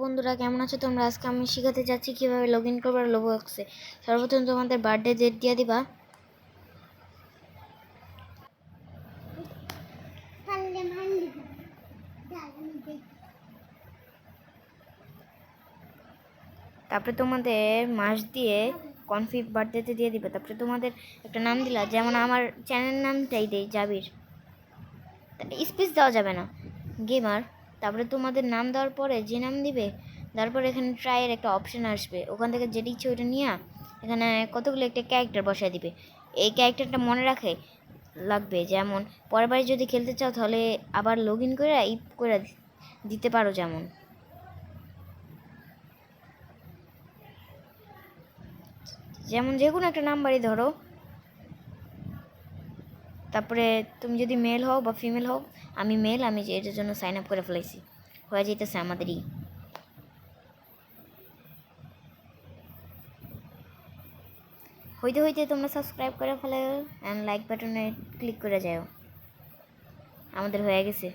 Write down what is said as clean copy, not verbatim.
বন্ধুরা, কেমন আছো তোমরা? আজকে আমি শেখাতে যাচ্ছি কিভাবে লগ ইন করবার রোবলক্সে। সর্বপ্রথম তোমাদের বার্থডে ডেট দিয়ে দিবা। তারপরে তোমাদের মাস দিয়ে কনফিগ বার্থডেতে দিয়ে দিবে। তারপরে তোমাদের একটা নাম দিলা, যেমন আমার চ্যানেল নামটাই দেই, জাবির। স্পেস দেওয়া যাবে না, গেমার। তারপরে তোমাদের নাম দেওয়ার পরে যে নাম দিবে, তারপর এখানে ট্রাইয়ের একটা অপশান আসবে, ওখান থেকে যেটা ইচ্ছে ওইটা নিয়ে এখানে কতগুলো একটা ক্যারেক্টার বসায় দিবে। এই ক্যারেক্টারটা মনে রাখে লাগবে, যেমন পরের বারে যদি খেলতে চাও তাহলে আবার লগ ইন করে করে দিতে পারো। যেমন যে কোনো একটা নাম্বারই ধরো। তারপরে তুমি যদি মেল হও বা ফিমেল হও, আমি মেল, আমি এটার জন্য সাইন আপ করে ফেলাইছি, হয়ে যেতেছে আমাদেরই। হইতে হইতে তোমরা সাবস্ক্রাইব করে ফেলো অ্যান্ড লাইক বাটনে ক্লিক করে যাও। আমাদের হয়ে গেছে।